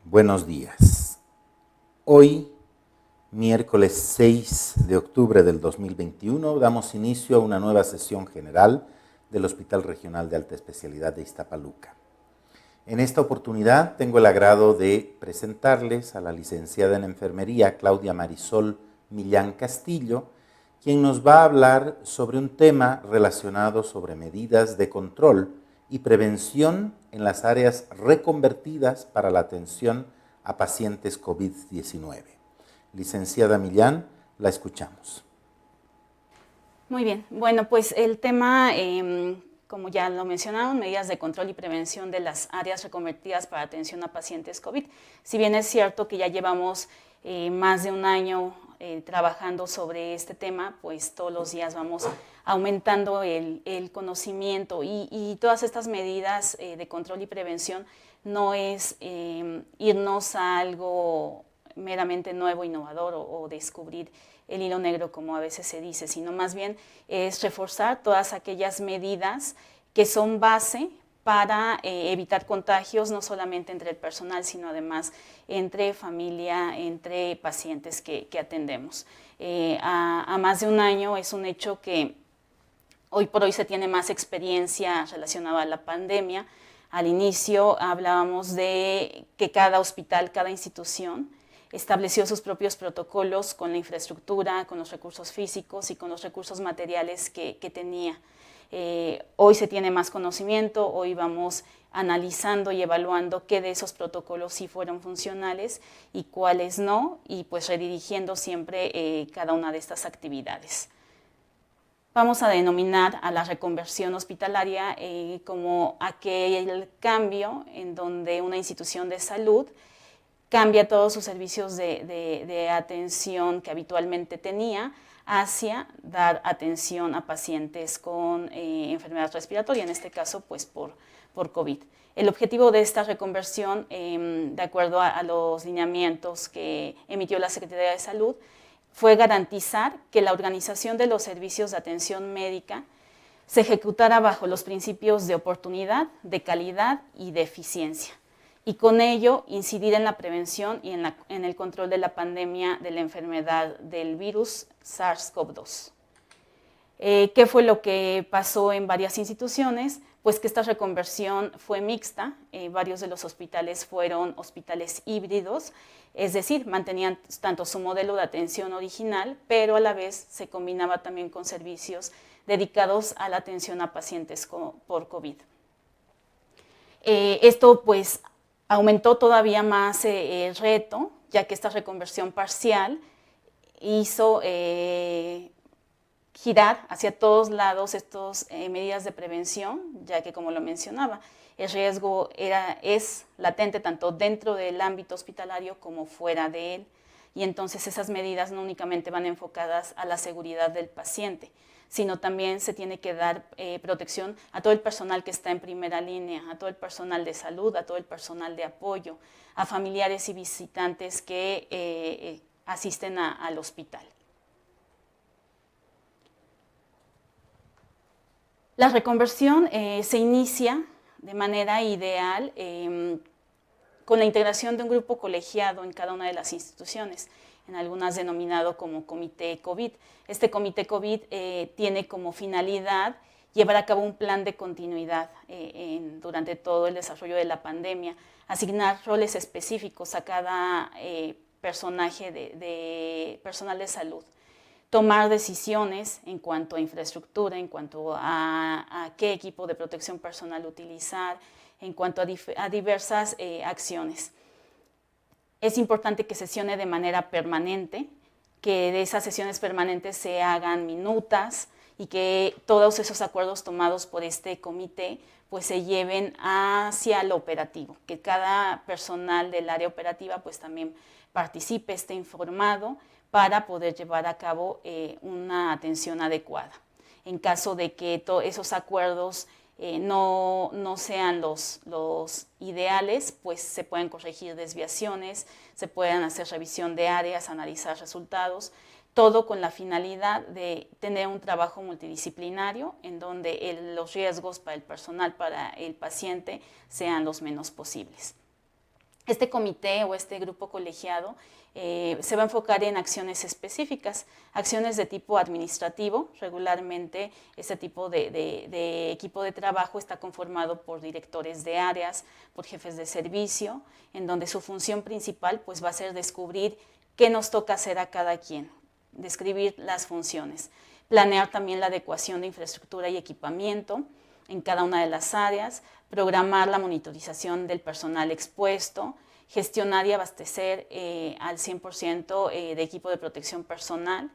Buenos días. Hoy, miércoles 6 de octubre del 2021, damos inicio a una nueva sesión general del Hospital Regional de Alta Especialidad de Iztapaluca. En esta oportunidad tengo el agrado de presentarles a la licenciada en Enfermería Claudia Marisol Millán Castillo, quien nos va a hablar sobre un tema relacionado sobre medidas de control y prevención en las áreas reconvertidas para la atención a pacientes COVID-19. Licenciada Millán, la escuchamos. Muy bien, bueno, pues el tema, como ya lo mencionaron, medidas de control y prevención de las áreas reconvertidas para atención a pacientes COVID. Si bien es cierto que ya llevamos más de un año trabajando sobre este tema, pues todos los días vamos aumentando el conocimiento y todas estas medidas de control y prevención no es irnos a algo meramente nuevo, innovador o descubrir el hilo negro, como a veces se dice, sino más bien es reforzar todas aquellas medidas que son base para evitar contagios, no solamente entre el personal, sino además entre familia, entre pacientes que atendemos. A más de un año es un hecho que hoy por hoy se tiene más experiencia relacionada a la pandemia. Al inicio hablábamos de que cada hospital, cada institución estableció sus propios protocolos con la infraestructura, con los recursos físicos y con los recursos materiales que tenía. Hoy se tiene más conocimiento, hoy vamos analizando y evaluando qué de esos protocolos sí fueron funcionales y cuáles no, y pues redirigiendo siempre cada una de estas actividades. Vamos a denominar a la reconversión hospitalaria como aquel cambio en donde una institución de salud cambia todos sus servicios de atención que habitualmente tenía hacia dar atención a pacientes con enfermedad respiratoria, en este caso pues por COVID. El objetivo de esta reconversión, de acuerdo a los lineamientos que emitió la Secretaría de Salud, fue garantizar que la organización de los servicios de atención médica se ejecutara bajo los principios de oportunidad, de calidad y de eficiencia, y con ello incidir en la prevención y en el control de la pandemia de la enfermedad del virus SARS-CoV-2. ¿Qué fue lo que pasó en varias instituciones? Pues que esta reconversión fue mixta, varios de los hospitales fueron hospitales híbridos, es decir, mantenían tanto su modelo de atención original, pero a la vez se combinaba también con servicios dedicados a la atención a pacientes por COVID. Esto pues aumentó todavía más el reto, ya que esta reconversión parcial hizo girar hacia todos lados estas medidas de prevención, ya que como lo mencionaba, el riesgo es latente tanto dentro del ámbito hospitalario como fuera de él, y entonces esas medidas no únicamente van enfocadas a la seguridad del paciente, sino también se tiene que dar protección a todo el personal que está en primera línea, a todo el personal de salud, a todo el personal de apoyo, a familiares y visitantes que asisten al hospital. La reconversión se inicia de manera ideal con la integración de un grupo colegiado en cada una de las instituciones, en algunas denominado como Comité COVID. Este Comité COVID tiene como finalidad llevar a cabo un plan de continuidad durante todo el desarrollo de la pandemia, asignar roles específicos a cada personaje de personal de salud, tomar decisiones en cuanto a infraestructura, en cuanto a qué equipo de protección personal utilizar, en cuanto a diversas acciones. Es importante que sesione de manera permanente, que de esas sesiones permanentes se hagan minutas y que todos esos acuerdos tomados por este comité pues se lleven hacia lo operativo, que cada personal del área operativa pues también participe, esté informado para poder llevar a cabo una atención adecuada. En caso de que esos acuerdos no sean los ideales, pues se pueden corregir desviaciones, se pueden hacer revisión de áreas, analizar resultados, todo con la finalidad de tener un trabajo multidisciplinario en donde los riesgos para el personal, para el paciente, sean los menos posibles. Este comité o este grupo colegiado se va a enfocar en acciones específicas, acciones de tipo administrativo. Regularmente este tipo de equipo de trabajo está conformado por directores de áreas, por jefes de servicio, en donde su función principal pues, va a ser descubrir qué nos toca hacer a cada quien, describir las funciones, planear también la adecuación de infraestructura y equipamiento en cada una de las áreas, programar la monitorización del personal expuesto, gestionar y abastecer al 100% de equipo de protección personal.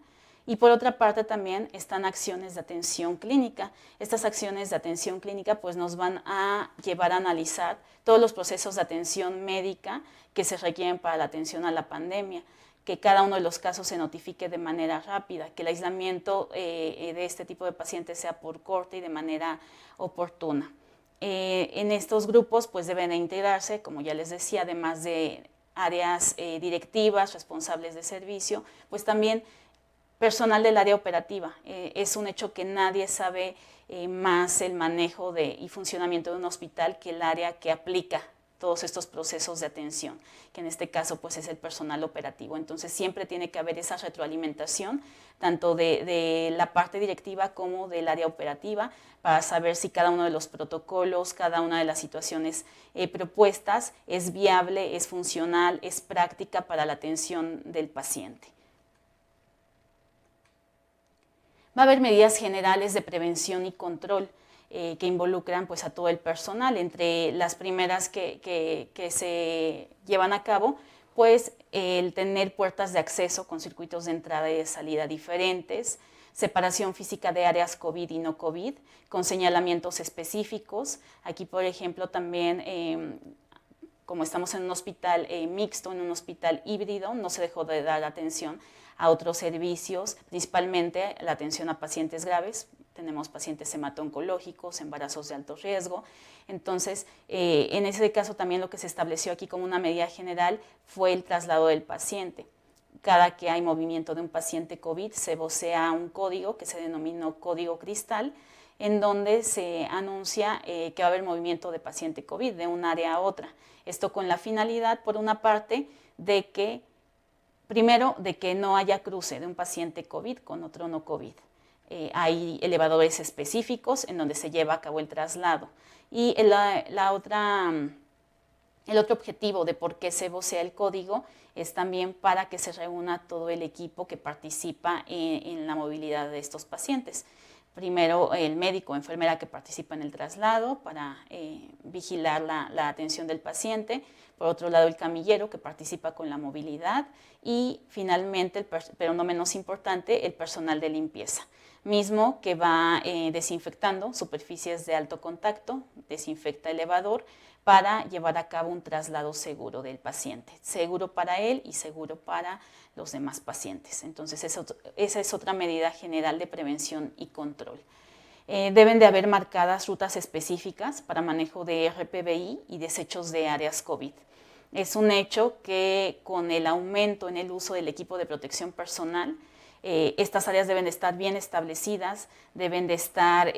Y por otra parte también están acciones de atención clínica. Estas acciones de atención clínica pues nos van a llevar a analizar todos los procesos de atención médica que se requieren para la atención a la pandemia, que cada uno de los casos se notifique de manera rápida, que el aislamiento de este tipo de pacientes sea por corte y de manera oportuna. En estos grupos pues deben de integrarse, como ya les decía, además de áreas directivas, responsables de servicio, pues también personal del área operativa. Es un hecho que nadie sabe más el manejo y funcionamiento de un hospital que el área que aplica todos estos procesos de atención, que en este caso pues es el personal operativo. Entonces siempre tiene que haber esa retroalimentación, tanto de la parte directiva como del área operativa, para saber si cada uno de los protocolos, cada una de las situaciones propuestas es viable, es funcional, es práctica para la atención del paciente. Va a haber medidas generales de prevención y control que involucran pues, a todo el personal. Entre las primeras que se llevan a cabo, pues el tener puertas de acceso con circuitos de entrada y de salida diferentes, separación física de áreas COVID y no COVID, con señalamientos específicos. Aquí, por ejemplo, también, como estamos en un hospital mixto, en un hospital híbrido, no se dejó de dar atención a otros servicios, principalmente la atención a pacientes graves. Tenemos pacientes hemato-oncológicos, embarazos de alto riesgo. Entonces, en ese caso también lo que se estableció aquí como una medida general fue el traslado del paciente. Cada que hay movimiento de un paciente COVID se vocea un código que se denominó código cristal, en donde se anuncia que va a haber movimiento de paciente COVID de un área a otra. Esto con la finalidad, por una parte, de que, primero, de que no haya cruce de un paciente COVID con otro no COVID. Hay elevadores específicos en donde se lleva a cabo el traslado. Y el otro objetivo de por qué se vocea el código es también para que se reúna todo el equipo que participa en la movilidad de estos pacientes. Primero, el médico o enfermera que participa en el traslado para vigilar la atención del paciente. Por otro lado, el camillero que participa con la movilidad. Y finalmente, pero no menos importante, el personal de limpieza, mismo que va desinfectando superficies de alto contacto, desinfecta elevador, para llevar a cabo un traslado seguro del paciente, seguro para él y seguro para los demás pacientes. Entonces, esa es otra medida general de prevención y control. Deben de haber marcadas rutas específicas para manejo de RPBI y desechos de áreas COVID. Es un hecho que con el aumento en el uso del equipo de protección personal, estas áreas deben de estar bien establecidas, deben de estar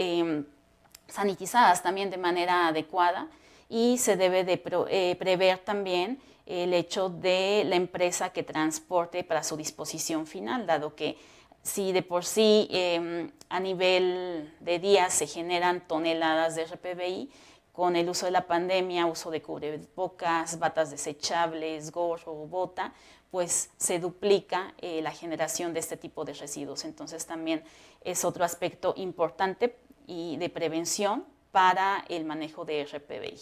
sanitizadas también de manera adecuada, y se debe de prever también el hecho de la empresa que transporte para su disposición final, dado que si de por sí a nivel de días se generan toneladas de RPBI, con el uso de la pandemia, uso de cubrebocas, batas desechables, gorro o bota, pues se duplica la generación de este tipo de residuos. Entonces también es otro aspecto importante y de prevención para el manejo de RPBI.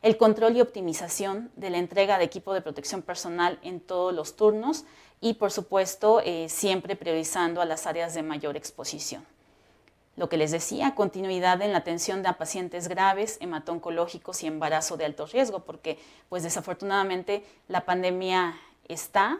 El control y optimización de la entrega de equipo de protección personal en todos los turnos y, por supuesto, siempre priorizando a las áreas de mayor exposición. Lo que les decía, continuidad en la atención de pacientes graves, hemato-oncológicos y embarazo de alto riesgo, porque pues desafortunadamente la pandemia está,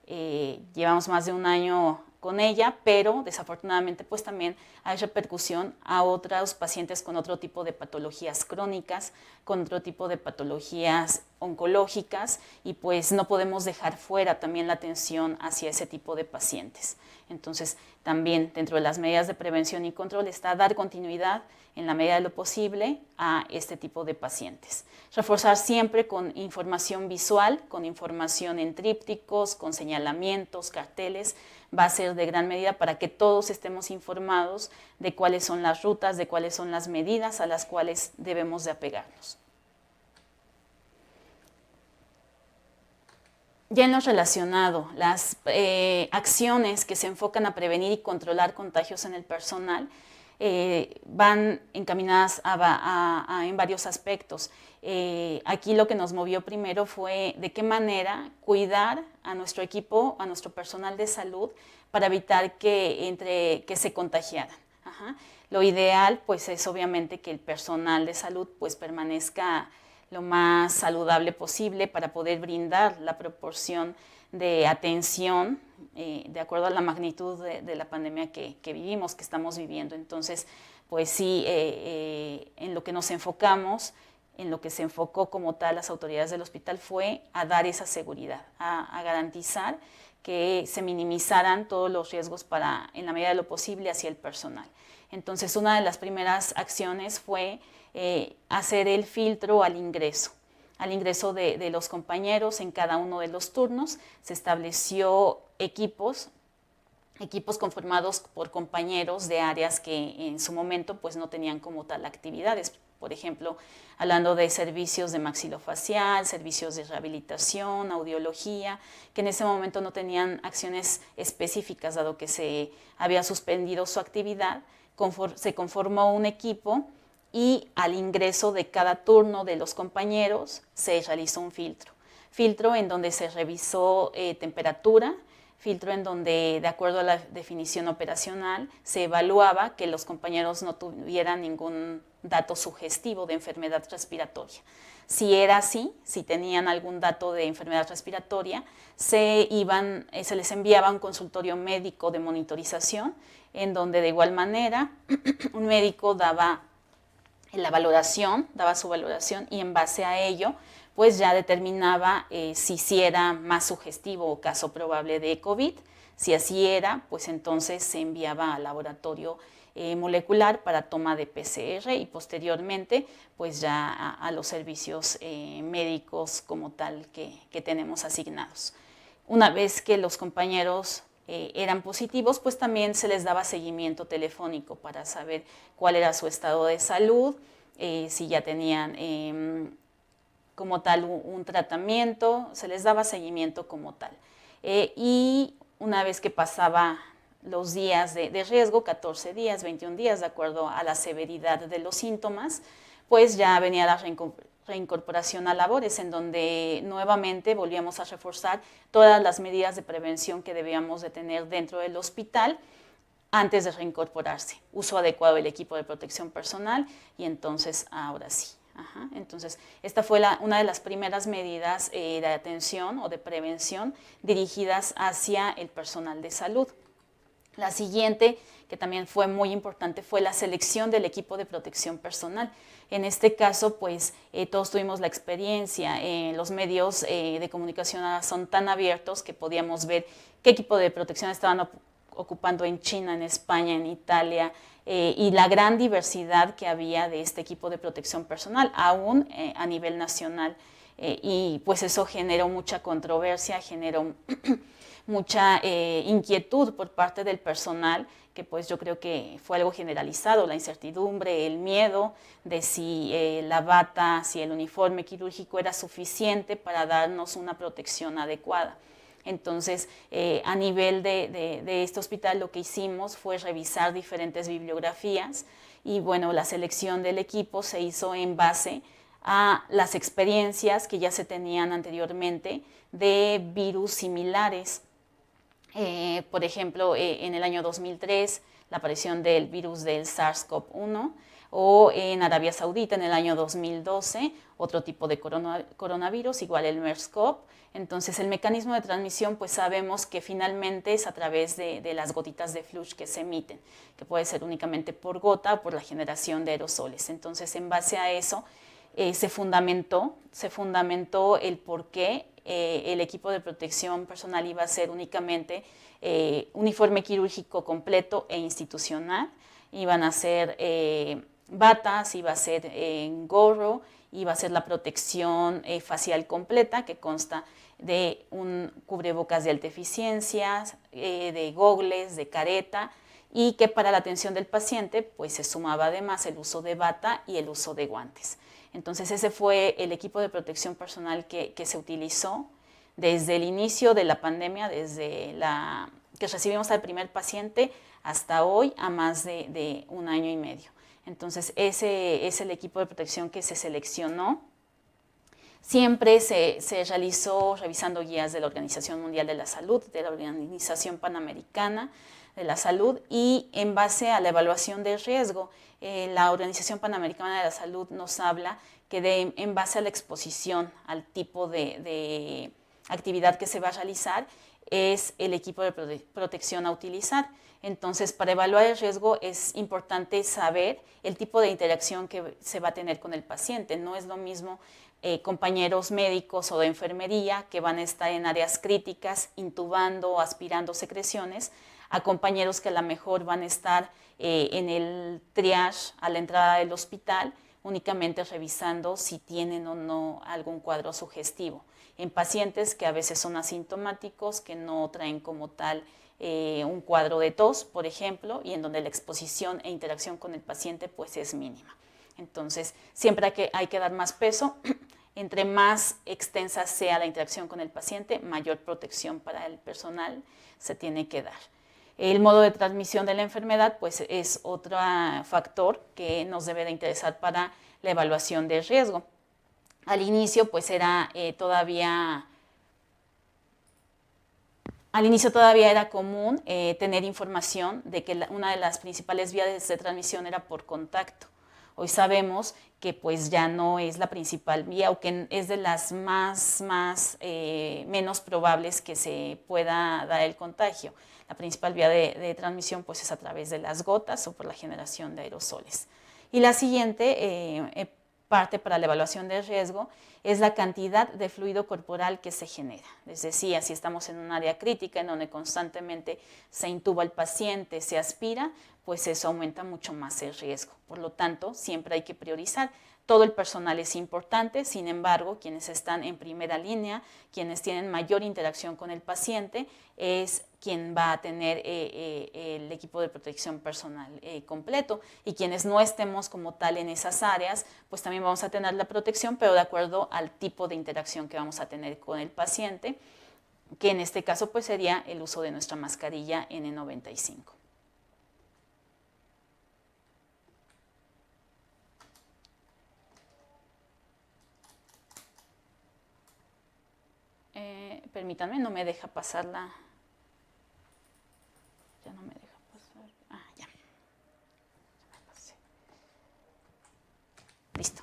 llevamos más de un año con ella, pero desafortunadamente pues también hay repercusión a otros pacientes con otro tipo de patologías crónicas, con otro tipo de patologías oncológicas, y pues no podemos dejar fuera también la atención hacia ese tipo de pacientes. Entonces también dentro de las medidas de prevención y control está dar continuidad en la medida de lo posible a este tipo de pacientes. Reforzar siempre con información visual, con información en trípticos, con señalamientos, carteles, va a ser de gran medida para que todos estemos informados de cuáles son las rutas, de cuáles son las medidas a las cuales debemos de apegarnos. Ya en lo relacionado, las acciones que se enfocan a prevenir y controlar contagios en el personal van encaminadas en varios aspectos. Aquí lo que nos movió primero fue de qué manera cuidar a nuestro equipo, a nuestro personal de salud, para evitar que se contagiaran. Ajá. Lo ideal pues es obviamente que el personal de salud pues permanezca lo más saludable posible para poder brindar la proporción de atención de acuerdo a la magnitud de la pandemia que vivimos, que estamos viviendo. Entonces, pues sí, en lo que nos enfocamos, en lo que se enfocó como tal las autoridades del hospital fue a dar esa seguridad, a garantizar que se minimizaran todos los riesgos en la medida de lo posible hacia el personal. Entonces, una de las primeras acciones fue hacer el filtro al ingreso de los compañeros en cada uno de los turnos. Se estableció equipos conformados por compañeros de áreas que en su momento pues no tenían como tal actividades. Por ejemplo, hablando de servicios de maxilofacial, servicios de rehabilitación, audiología, que en ese momento no tenían acciones específicas dado que se había suspendido su actividad. Se conformó un equipo y al ingreso de cada turno de los compañeros se realizó un filtro en donde se revisó temperatura, filtro en donde, de acuerdo a la definición operacional, se evaluaba que los compañeros no tuvieran ningún dato sugestivo de enfermedad respiratoria. Si era así, si tenían algún dato de enfermedad respiratoria, se les enviaba a un consultorio médico de monitorización, en donde de igual manera un médico daba su valoración y en base a ello pues ya determinaba si era más sugestivo o caso probable de COVID. Si así era, pues entonces se enviaba al laboratorio molecular para toma de PCR y posteriormente pues ya a los servicios médicos como tal que tenemos asignados. Una vez que los compañeros eran positivos, pues también se les daba seguimiento telefónico para saber cuál era su estado de salud, si ya tenían como tal un tratamiento, se les daba seguimiento como tal. Y una vez que pasaba los días de riesgo, 14 días, 21 días, de acuerdo a la severidad de los síntomas, pues ya venía la reincorporación a labores, en donde nuevamente volvíamos a reforzar todas las medidas de prevención que debíamos de tener dentro del hospital antes de reincorporarse. Uso adecuado del equipo de protección personal y entonces ahora sí. Ajá. Entonces, esta fue una de las primeras medidas de atención o de prevención dirigidas hacia el personal de salud. La siguiente, que también fue muy importante, fue la selección del equipo de protección personal. En este caso, pues todos tuvimos la experiencia, los medios de comunicación son tan abiertos que podíamos ver qué equipo de protección estaban ocupando en China, en España, en Italia, y la gran diversidad que había de este equipo de protección personal, aún a nivel nacional. Y pues eso generó mucha controversia, generó mucha inquietud por parte del personal, que pues yo creo que fue algo generalizado, la incertidumbre, el miedo de si la bata, si el uniforme quirúrgico era suficiente para darnos una protección adecuada. Entonces, a nivel de este hospital lo que hicimos fue revisar diferentes bibliografías y bueno, la selección del equipo se hizo en base a las experiencias que ya se tenían anteriormente de virus similares. Por ejemplo, en el año 2003, la aparición del virus del SARS-CoV-1, o en Arabia Saudita en el año 2012, otro tipo de coronavirus, igual el MERS-CoV. Entonces, el mecanismo de transmisión, pues sabemos que finalmente es a través de las gotitas de flush que se emiten, que puede ser únicamente por gota o por la generación de aerosoles. Entonces, en base a eso, se fundamentó el por qué el equipo de protección personal iba a ser únicamente uniforme quirúrgico completo e institucional. Iban a ser bata, si va a ser gorro, y va a ser la protección facial completa, que consta de un cubrebocas de alta eficiencia, de gogles, de careta, y que para la atención del paciente pues se sumaba además el uso de bata y el uso de guantes. Entonces ese fue el equipo de protección personal que se utilizó desde el inicio de la pandemia, desde que recibimos al primer paciente hasta hoy, a más de 1 año y medio. Entonces ese es el equipo de protección que se seleccionó. Siempre se realizó revisando guías de la Organización Mundial de la Salud, de la Organización Panamericana de la Salud, y en base a la evaluación de riesgo, la Organización Panamericana de la Salud nos habla que en base a la exposición al tipo de actividad que se va a realizar, es el equipo de protección a utilizar. Entonces, para evaluar el riesgo es importante saber el tipo de interacción que se va a tener con el paciente. No es lo mismo compañeros médicos o de enfermería que van a estar en áreas críticas, intubando o aspirando secreciones, a compañeros que a lo mejor van a estar en el triage a la entrada del hospital, únicamente revisando si tienen o no algún cuadro sugestivo. En pacientes que a veces son asintomáticos, que no traen como tal un cuadro de tos, por ejemplo, y en donde la exposición e interacción con el paciente pues es mínima. Entonces, siempre hay que dar más peso. Entre más extensa sea la interacción con el paciente, mayor protección para el personal se tiene que dar. El modo de transmisión de la enfermedad pues, es otro factor que nos debe de interesar para la evaluación de riesgo. Al inicio pues era todavía era común tener información de que una de las principales vías de transmisión era por contacto. Hoy sabemos que pues ya no es la principal vía, o que es de las menos probables que se pueda dar el contagio. La principal vía de transmisión pues es a través de las gotas o por la generación de aerosoles. Y la siguiente parte para la evaluación de riesgo es la cantidad de fluido corporal que se genera. Les decía, si estamos en un área crítica en donde constantemente se intuba al paciente, se aspira, pues eso aumenta mucho más el riesgo. Por lo tanto, siempre hay que priorizar. Todo el personal es importante, sin embargo, quienes están en primera línea, quienes tienen mayor interacción con el paciente, es quien va a tener el equipo de protección personal completo, y quienes no estemos como tal en esas áreas, pues también vamos a tener la protección, pero de acuerdo al tipo de interacción que vamos a tener con el paciente, que en este caso pues sería el uso de nuestra mascarilla N95. Permítanme, no me deja pasarla. Ya no me deja pasar. Ah, ya. Listo.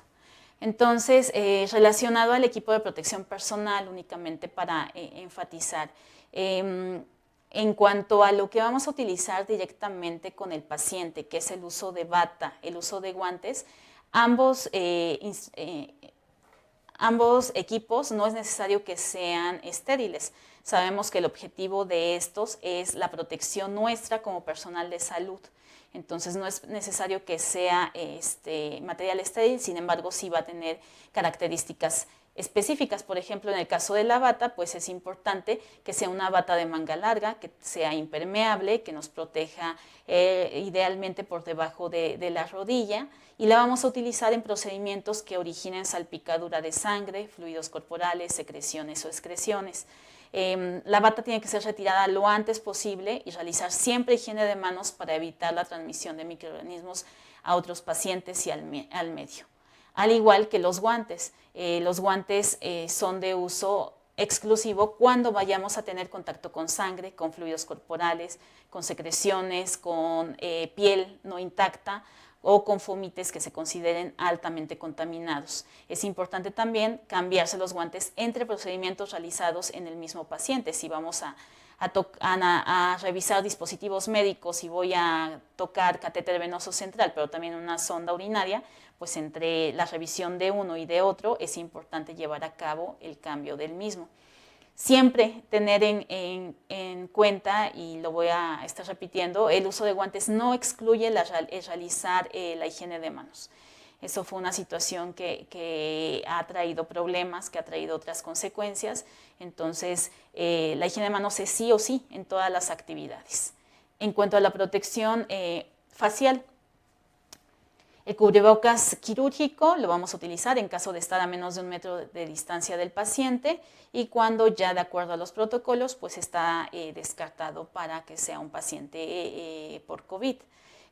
Entonces, relacionado al equipo de protección personal, únicamente para enfatizar, en cuanto a lo que vamos a utilizar directamente con el paciente, que es el uso de bata, el uso de guantes, ambos equipos no es necesario que sean estériles. Sabemos que el objetivo de estos es la protección nuestra como personal de salud. Entonces no es necesario que sea material estéril, sin embargo sí va a tener características específicas. Por ejemplo, en el caso de la bata, pues es importante que sea una bata de manga larga, que sea impermeable, que nos proteja idealmente por debajo de la rodilla, y la vamos a utilizar en procedimientos que originen salpicadura de sangre, fluidos corporales, secreciones o excreciones. La bata tiene que ser retirada lo antes posible y realizar siempre higiene de manos para evitar la transmisión de microorganismos a otros pacientes y al medio. Al igual que los guantes. Los guantes son de uso exclusivo cuando vayamos a tener contacto con sangre, con fluidos corporales, con secreciones, con piel no intacta o con fomites que se consideren altamente contaminados. Es importante también cambiarse los guantes entre procedimientos realizados en el mismo paciente. Si vamos a revisar dispositivos médicos y voy a tocar catéter venoso central, pero también una sonda urinaria, pues entre la revisión de uno y de otro es importante llevar a cabo el cambio del mismo. Siempre tener en cuenta, y lo voy a estar repitiendo, el uso de guantes no excluye el realizar la higiene de manos. Eso fue una situación que ha traído problemas, que ha traído otras consecuencias. Entonces, la higiene de manos es sí o sí en todas las actividades. En cuanto a la protección facial, el cubrebocas quirúrgico lo vamos a utilizar en caso de estar a menos de 1 metro de distancia del paciente y cuando ya de acuerdo a los protocolos pues está descartado para que sea un paciente por COVID.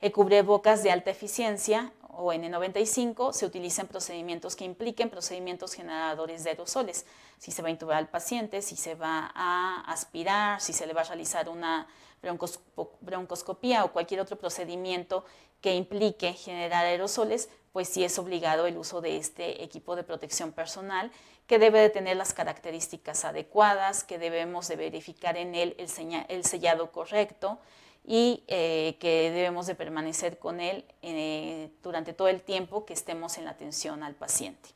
El cubrebocas de alta eficiencia o N95 se utiliza en procedimientos que impliquen procedimientos generadores de aerosoles. Si se va a intubar al paciente, si se va a aspirar, si se le va a realizar una broncoscopía o cualquier otro procedimiento que implique generar aerosoles, pues sí es obligado el uso de este equipo de protección personal que debe de tener las características adecuadas, que debemos de verificar en él el sellado correcto y que debemos de permanecer con él durante todo el tiempo que estemos en la atención al paciente.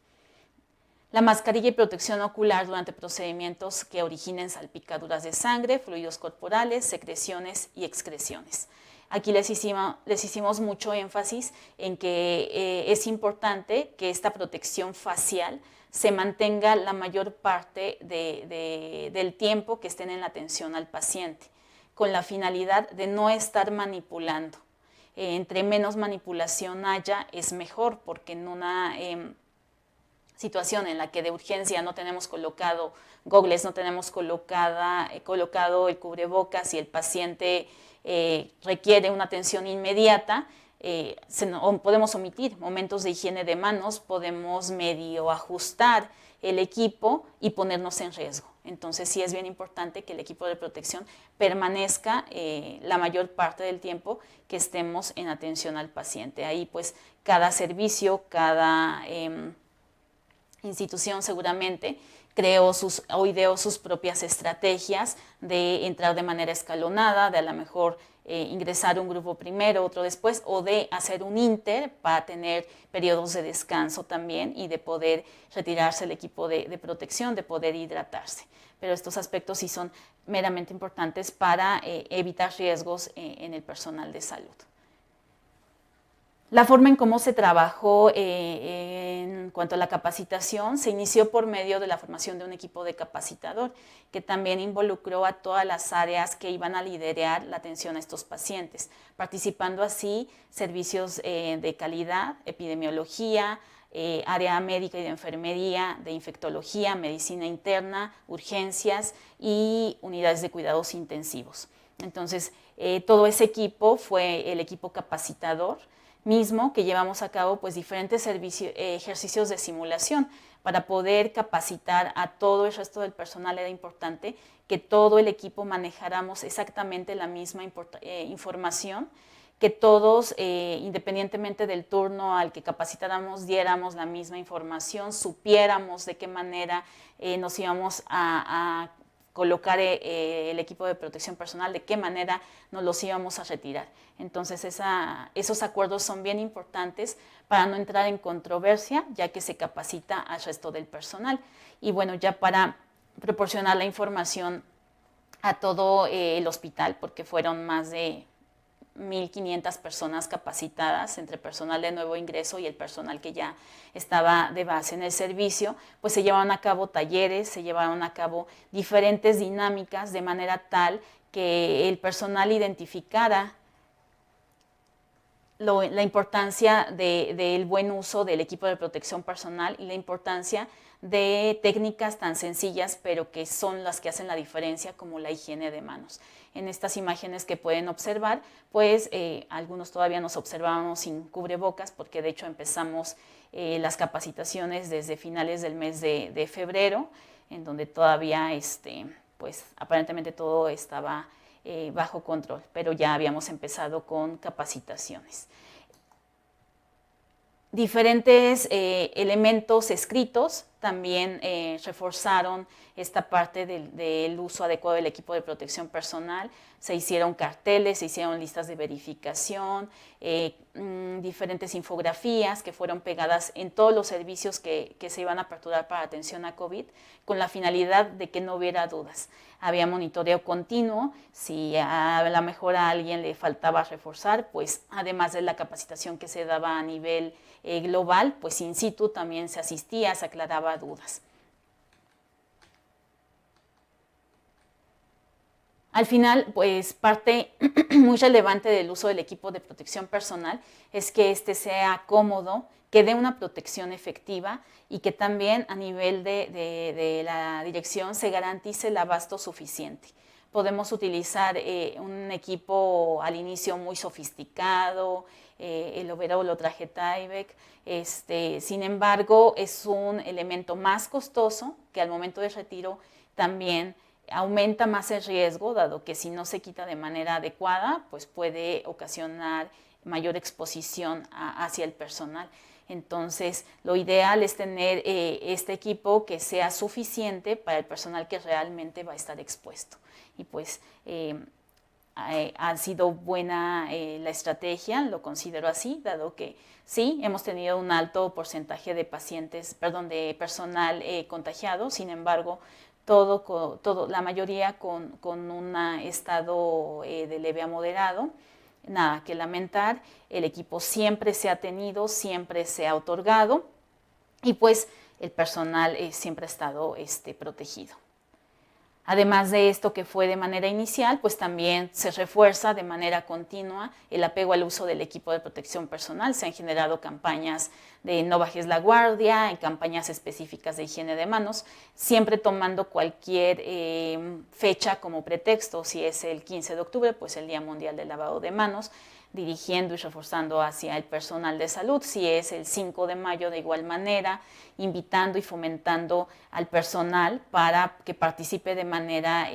La mascarilla y protección ocular durante procedimientos que originen salpicaduras de sangre, fluidos corporales, secreciones y excreciones. Aquí les hicimos mucho énfasis en que es importante que esta protección facial se mantenga la mayor parte del tiempo que estén en la atención al paciente, con la finalidad de no estar manipulando. Entre menos manipulación haya, es mejor, porque en una situación en la que de urgencia no tenemos colocado gogles, no tenemos colocado el cubrebocas y el paciente requiere una atención inmediata, podemos omitir momentos de higiene de manos, podemos medio ajustar el equipo y ponernos en riesgo. Entonces sí es bien importante que el equipo de protección permanezca la mayor parte del tiempo que estemos en atención al paciente. Ahí pues cada servicio, cada institución seguramente ideó sus propias estrategias de entrar de manera escalonada, de a lo mejor ingresar un grupo primero, otro después, o de hacer un inter para tener periodos de descanso también y de poder retirarse el equipo de protección, de poder hidratarse. Pero estos aspectos sí son meramente importantes para evitar riesgos en el personal de salud. La forma en cómo se trabajó en cuanto a la capacitación se inició por medio de la formación de un equipo de capacitador que también involucró a todas las áreas que iban a liderar la atención a estos pacientes, participando así servicios de calidad, epidemiología, área médica y de enfermería, de infectología, medicina interna, urgencias y unidades de cuidados intensivos. Entonces, todo ese equipo fue el equipo capacitador mismo que llevamos a cabo pues diferentes ejercicios de simulación para poder capacitar a todo el resto del personal. Era importante que todo el equipo manejáramos exactamente la misma información, que todos, independientemente del turno al que capacitáramos, diéramos la misma información, supiéramos de qué manera nos íbamos a colocar el equipo de protección personal, de qué manera nos los íbamos a retirar. Entonces esos acuerdos son bien importantes para no entrar en controversia, ya que se capacita al resto del personal. Y bueno, ya para proporcionar la información a todo el hospital, porque fueron más de 1,500 personas capacitadas entre personal de nuevo ingreso y el personal que ya estaba de base en el servicio, pues se llevaron a cabo talleres, se llevaron a cabo diferentes dinámicas de manera tal que el personal identificara la importancia del buen uso del equipo de protección personal y la importancia de técnicas tan sencillas, pero que son las que hacen la diferencia, como la higiene de manos. En estas imágenes que pueden observar, pues algunos todavía nos observábamos sin cubrebocas, porque de hecho empezamos las capacitaciones desde finales del mes de febrero, en donde todavía pues aparentemente todo estaba bajo control, pero ya habíamos empezado con capacitaciones. Diferentes elementos escritos también reforzaron esta parte del uso adecuado del equipo de protección personal. Se hicieron carteles, se hicieron listas de verificación, diferentes infografías que fueron pegadas en todos los servicios que se iban a aperturar para atención a COVID, con la finalidad de que no hubiera dudas. Había monitoreo continuo, si a lo mejor a alguien le faltaba reforzar, pues además de la capacitación que se daba a nivel global, pues in situ también se asistía, se aclaraba dudas. Al final, pues parte muy relevante del uso del equipo de protección personal es que este sea cómodo, que dé una protección efectiva y que también a nivel de la dirección se garantice el abasto suficiente. Podemos utilizar un equipo al inicio muy sofisticado, el overol o traje Tyvek, sin embargo es un elemento más costoso que al momento de retiro también aumenta más el riesgo, dado que si no se quita de manera adecuada, pues puede ocasionar mayor exposición hacia el personal. Entonces, lo ideal es tener este equipo que sea suficiente para el personal que realmente va a estar expuesto. Y pues ha sido buena la estrategia, lo considero así, dado que sí, hemos tenido un alto porcentaje de de personal contagiado, sin embargo, la mayoría con un estado de leve a moderado. Nada que lamentar, el equipo siempre se ha tenido, siempre se ha otorgado y pues el personal siempre ha estado protegido. Además de esto que fue de manera inicial, pues también se refuerza de manera continua el apego al uso del equipo de protección personal. Se han generado campañas de no bajes la guardia, en campañas específicas de higiene de manos, siempre tomando cualquier fecha como pretexto. Si es el 15 de octubre, pues el Día Mundial del Lavado de Manos, dirigiendo y reforzando hacia el personal de salud. Si es el 5 de mayo, de igual manera, invitando y fomentando al personal para que participe de manera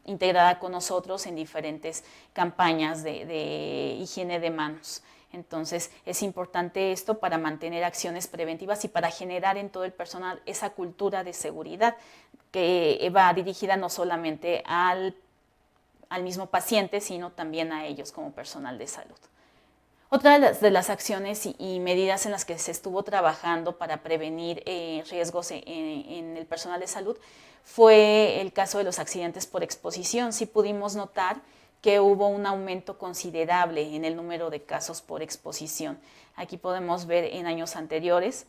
integrada con nosotros en diferentes campañas de higiene de manos. Entonces, es importante esto para mantener acciones preventivas y para generar en todo el personal esa cultura de seguridad que va dirigida no solamente al mismo paciente, sino también a ellos como personal de salud. Otra de las acciones y medidas en las que se estuvo trabajando para prevenir riesgos en el personal de salud fue el caso de los accidentes por exposición. Sí pudimos notar que hubo un aumento considerable en el número de casos por exposición. Aquí podemos ver en años anteriores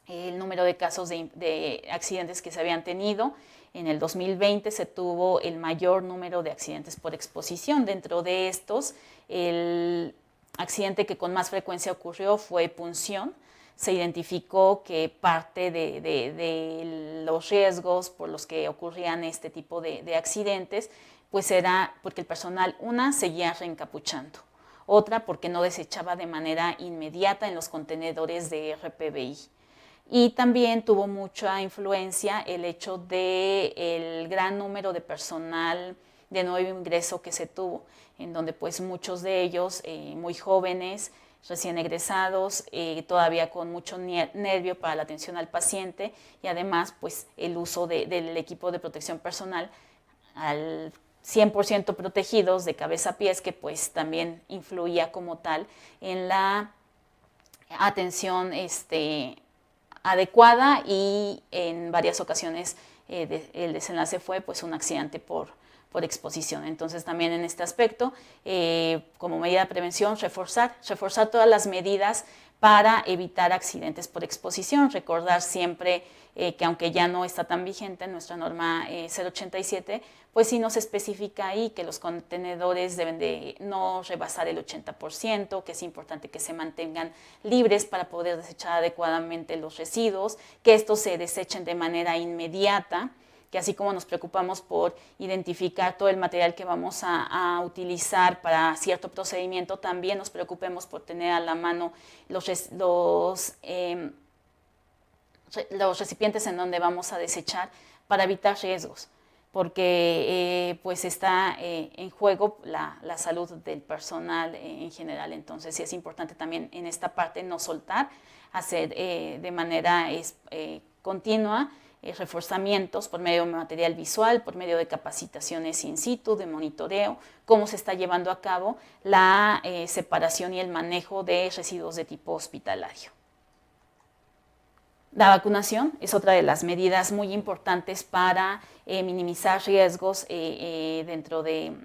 el número de casos de accidentes que se habían tenido. En el 2020 se tuvo el mayor número de accidentes por exposición. Dentro de estos, el accidente que con más frecuencia ocurrió fue punción. Se identificó que parte de los riesgos por los que ocurrían este tipo de accidentes, pues era porque el personal, una, seguía reencapuchando, otra, porque no desechaba de manera inmediata en los contenedores de RPBI. Y también tuvo mucha influencia el hecho del gran número de personal de nuevo ingreso que se tuvo, en donde pues muchos de ellos muy jóvenes, recién egresados, todavía con mucho nervio para la atención al paciente y además pues el uso del equipo de protección personal al 100% protegidos de cabeza a pies, que pues también influía como tal en la atención adecuada y en varias ocasiones el desenlace fue pues un accidente por exposición. Entonces también en este aspecto, como medida de prevención, reforzar todas las medidas para evitar accidentes por exposición. Recordar siempre que aunque ya no está tan vigente nuestra norma 087, pues sí nos especifica ahí que los contenedores deben de no rebasar el 80%, que es importante que se mantengan libres para poder desechar adecuadamente los residuos, que estos se desechen de manera inmediata, que así como nos preocupamos por identificar todo el material que vamos a utilizar para cierto procedimiento, también nos preocupemos por tener a la mano los recipientes en donde vamos a desechar para evitar riesgos, porque pues está en juego la salud del personal en general. Entonces sí es importante también en esta parte no soltar, hacer de manera continua, reforzamientos por medio de material visual, por medio de capacitaciones in situ, de monitoreo, cómo se está llevando a cabo la separación y el manejo de residuos de tipo hospitalario. La vacunación es otra de las medidas muy importantes para minimizar riesgos dentro de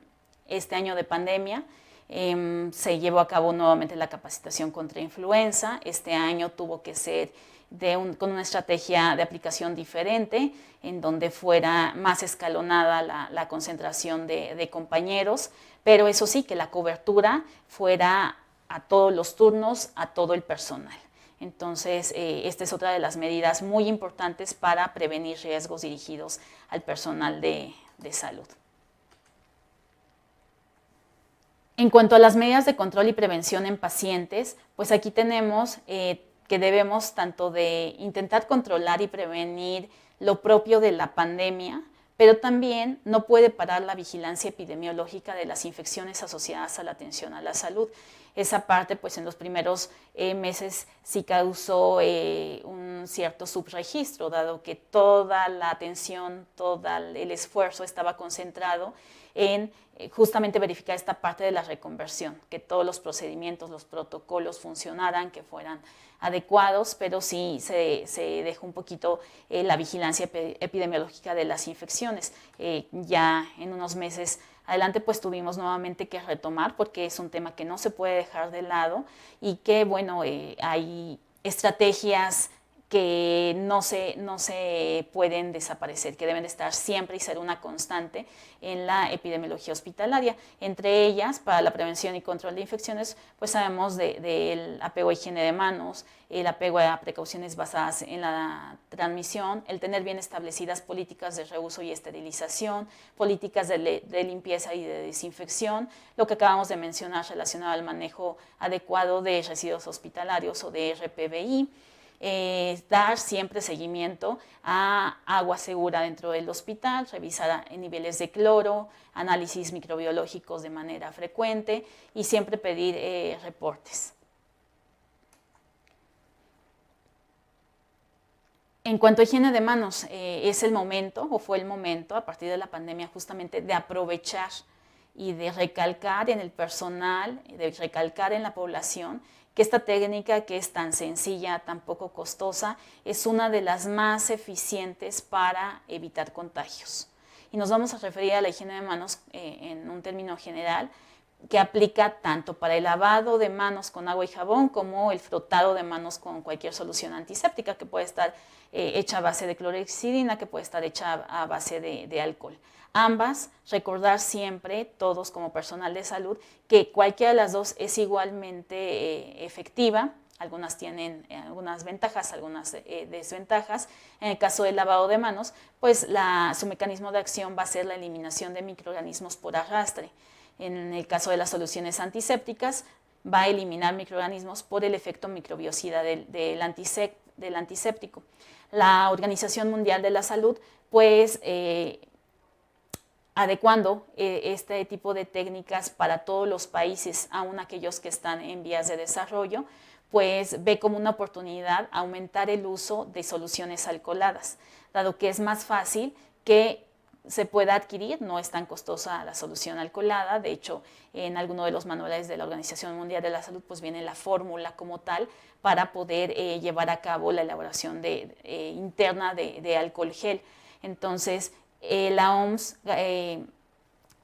este año de pandemia. Se llevó a cabo nuevamente la capacitación contra influenza. Este año tuvo que ser con una estrategia de aplicación diferente, en donde fuera más escalonada la concentración de compañeros, pero eso sí, que la cobertura fuera a todos los turnos, a todo el personal. Entonces, esta es otra de las medidas muy importantes para prevenir riesgos dirigidos al personal de salud. En cuanto a las medidas de control y prevención en pacientes, pues aquí tenemos que debemos tanto de intentar controlar y prevenir lo propio de la pandemia, pero también no puede parar la vigilancia epidemiológica de las infecciones asociadas a la atención a la salud. Esa parte, pues en los primeros meses sí causó un cierto subregistro, dado que toda la atención, todo el esfuerzo estaba concentrado en justamente verificar esta parte de la reconversión, que todos los procedimientos, los protocolos funcionaran, que fueran adecuados, pero sí se dejó un poquito la vigilancia epidemiológica de las infecciones. Ya en unos meses adelante pues tuvimos nuevamente que retomar, porque es un tema que no se puede dejar de lado y que, bueno, hay estrategias que no se pueden desaparecer, que deben de estar siempre y ser una constante en la epidemiología hospitalaria. Entre ellas, para la prevención y control de infecciones, pues sabemos del apego a higiene de manos, el apego a precauciones basadas en la transmisión, el tener bien establecidas políticas de reuso y esterilización, políticas de limpieza y de desinfección, lo que acabamos de mencionar relacionado al manejo adecuado de residuos hospitalarios o de RPBI, dar siempre seguimiento a agua segura dentro del hospital, revisar niveles de cloro, análisis microbiológicos de manera frecuente y siempre pedir reportes. En cuanto a higiene de manos, es el momento, o fue el momento, a partir de la pandemia, justamente de aprovechar y de recalcar en el personal, de recalcar en la población, que esta técnica, que es tan sencilla, tan poco costosa, es una de las más eficientes para evitar contagios. Y nos vamos a referir a la higiene de manos en un término general, que aplica tanto para el lavado de manos con agua y jabón como el frotado de manos con cualquier solución antiséptica, que puede estar hecha a base de clorhexidina, que puede estar hecha a base de alcohol. Ambas, recordar siempre, todos como personal de salud, que cualquiera de las dos es igualmente efectiva. Algunas tienen algunas ventajas, algunas desventajas. En el caso del lavado de manos, pues su mecanismo de acción va a ser la eliminación de microorganismos por arrastre. En el caso de las soluciones antisépticas, va a eliminar microorganismos por el efecto microbiocida del antiséptico. La Organización Mundial de la Salud, pues, adecuando este tipo de técnicas para todos los países, aun aquellos que están en vías de desarrollo, pues ve como una oportunidad aumentar el uso de soluciones alcoholadas, dado que es más fácil que se pueda adquirir, no es tan costosa la solución alcoholada. De hecho, en alguno de los manuales de la Organización Mundial de la Salud pues viene la fórmula como tal para poder llevar a cabo la elaboración interna de alcohol gel. Entonces, la OMS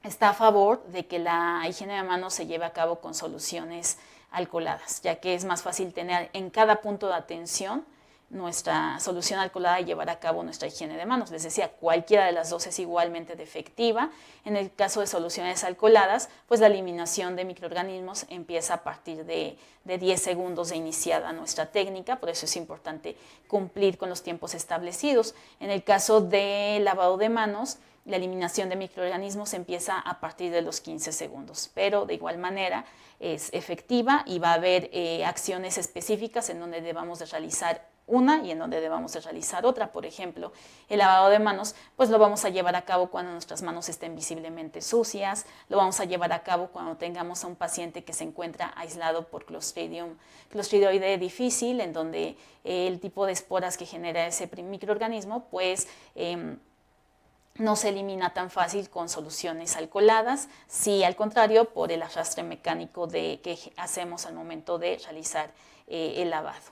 está a favor de que la higiene de manos se lleve a cabo con soluciones alcoholadas, ya que es más fácil tener en cada punto de atención nuestra solución alcoholada y llevar a cabo nuestra higiene de manos. Les decía, cualquiera de las dos es igualmente efectiva. En el caso de soluciones alcoholadas, pues la eliminación de microorganismos empieza a partir de 10 segundos de iniciada nuestra técnica, por eso es importante cumplir con los tiempos establecidos. En el caso de lavado de manos, la eliminación de microorganismos empieza a partir de los 15 segundos, pero de igual manera es efectiva y va a haber acciones específicas en donde debamos de realizar una y en donde debamos de realizar otra. Por ejemplo, el lavado de manos, pues lo vamos a llevar a cabo cuando nuestras manos estén visiblemente sucias, lo vamos a llevar a cabo cuando tengamos a un paciente que se encuentra aislado por Clostridioides difficile, en donde el tipo de esporas que genera ese microorganismo, pues no se elimina tan fácil con soluciones alcoholadas, sí, al contrario, por el arrastre mecánico que hacemos al momento de realizar el lavado.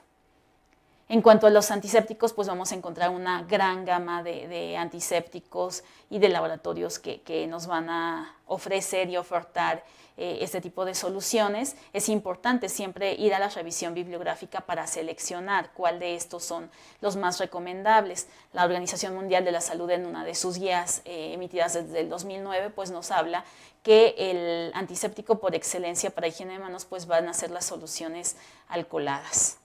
En cuanto a los antisépticos, pues vamos a encontrar una gran gama de antisépticos y de laboratorios que nos van a ofrecer y ofertar este tipo de soluciones. Es importante siempre ir a la revisión bibliográfica para seleccionar cuál de estos son los más recomendables. La Organización Mundial de la Salud, en una de sus guías emitidas desde el 2009, pues nos habla que el antiséptico por excelencia para higiene de manos pues van a ser las soluciones alcoholadas.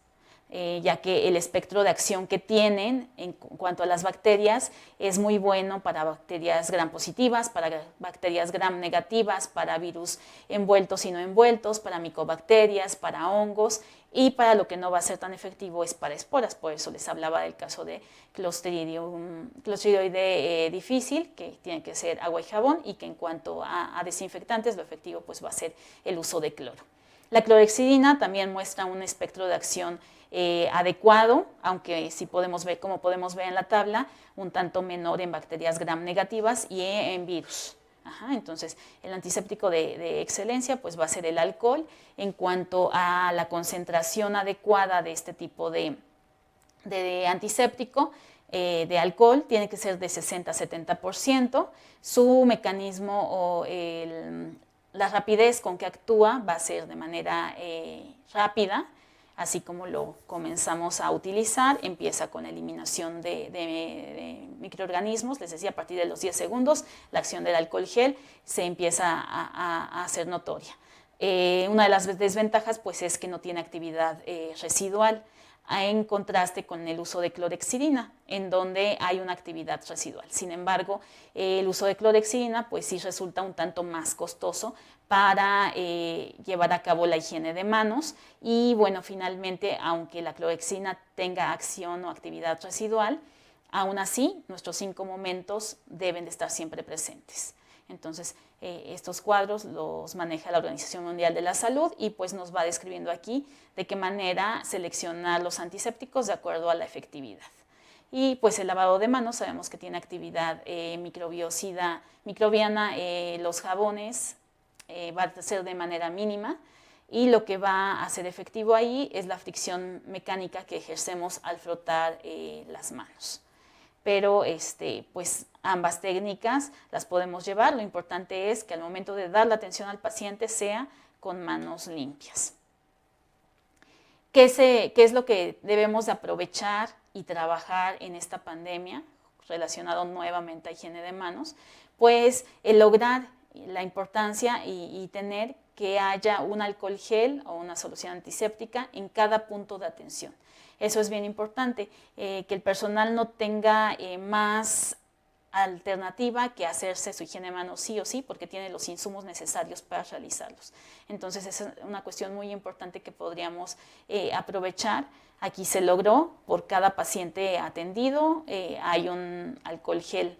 Ya que el espectro de acción que tienen en cuanto a las bacterias es muy bueno para bacterias gram positivas, para bacterias gram negativas, para virus envueltos y no envueltos, para micobacterias, para hongos, y para lo que no va a ser tan efectivo es para esporas. Por eso les hablaba del caso de Clostridioides difficile, que tiene que ser agua y jabón, y que en cuanto a desinfectantes, lo efectivo pues va a ser el uso de cloro. La clorhexidina también muestra un espectro de acción adecuado, aunque sí podemos ver, como podemos ver en la tabla, un tanto menor en bacterias gram negativas y en virus. Entonces, el antiséptico de excelencia pues va a ser el alcohol. En cuanto a la concentración adecuada de este tipo de antiséptico, de alcohol, tiene que ser de 60 a 70%. Su mecanismo o la rapidez con que actúa va a ser de manera rápida, así como lo comenzamos a utilizar. Empieza con eliminación de microorganismos, les decía, a partir de los 10 segundos, la acción del alcohol gel se empieza a hacer notoria. Una de las desventajas pues, es que no tiene actividad residual, en contraste con el uso de clorhexidina, en donde hay una actividad residual. Sin embargo, el uso de clorhexidina pues sí resulta un tanto más costoso para llevar a cabo la higiene de manos, y bueno, finalmente, aunque la clorhexidina tenga acción o actividad residual, aún así nuestros 5 momentos deben de estar siempre presentes. Entonces, estos cuadros los maneja la Organización Mundial de la Salud y pues nos va describiendo aquí de qué manera seleccionar los antisépticos de acuerdo a la efectividad. Y pues el lavado de manos sabemos que tiene actividad microbiana, los jabones va a ser de manera mínima, y lo que va a ser efectivo ahí es la fricción mecánica que ejercemos al frotar las manos. Pero pues ambas técnicas las podemos llevar. Lo importante es que al momento de dar la atención al paciente sea con manos limpias. ¿Qué es lo que debemos de aprovechar y trabajar en esta pandemia relacionado nuevamente a higiene de manos? Pues el lograr la importancia y tener que haya un alcohol gel o una solución antiséptica en cada punto de atención. Eso es bien importante, que el personal no tenga más alternativa que hacerse su higiene de manos sí o sí, porque tiene los insumos necesarios para realizarlos. Entonces, es una cuestión muy importante que podríamos aprovechar. Aquí se logró, por cada paciente atendido, hay un alcohol gel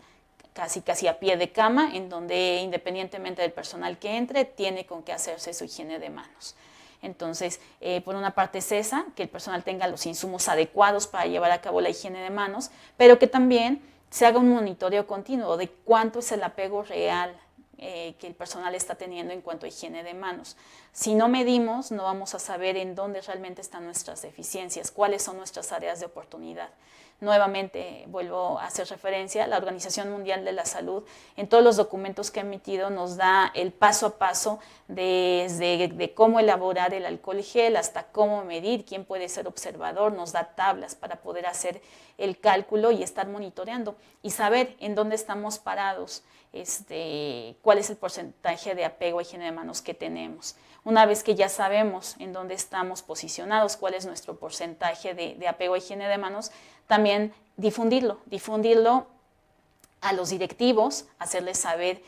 casi a pie de cama, en donde independientemente del personal que entre, tiene con qué hacerse su higiene de manos. Entonces, por una parte es esa, que el personal tenga los insumos adecuados para llevar a cabo la higiene de manos, pero que también se haga un monitoreo continuo de cuánto es el apego real que el personal está teniendo en cuanto a higiene de manos. Si no medimos, no vamos a saber en dónde realmente están nuestras deficiencias, cuáles son nuestras áreas de oportunidad. Nuevamente, vuelvo a hacer referencia, la Organización Mundial de la Salud, en todos los documentos que ha emitido, nos da el paso a paso de cómo elaborar el alcohol gel hasta cómo medir, quién puede ser observador, nos da tablas para poder hacer el cálculo y estar monitoreando y saber en dónde estamos parados, cuál es el porcentaje de apego a higiene de manos que tenemos. Una vez que ya sabemos en dónde estamos posicionados, cuál es nuestro porcentaje de apego a higiene de manos, también difundirlo a los directivos, hacerles saber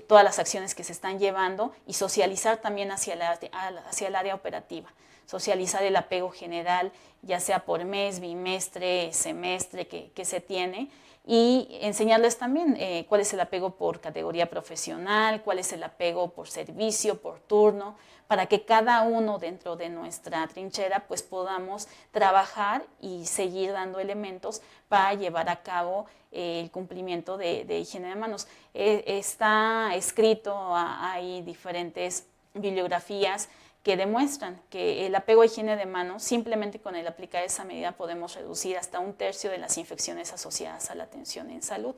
todas las acciones que se están llevando y socializar también hacia el área operativa. socializar el apego general, ya sea por mes, bimestre, semestre que se tiene, y enseñarles también cuál es el apego por categoría profesional, cuál es el apego por servicio, por turno, para que cada uno dentro de nuestra trinchera pues podamos trabajar y seguir dando elementos para llevar a cabo el cumplimiento de higiene de manos. Está escrito, hay diferentes bibliografías que demuestran que el apego a higiene de manos, simplemente con el aplicar esa medida podemos reducir hasta 1/3 de las infecciones asociadas a la atención en salud.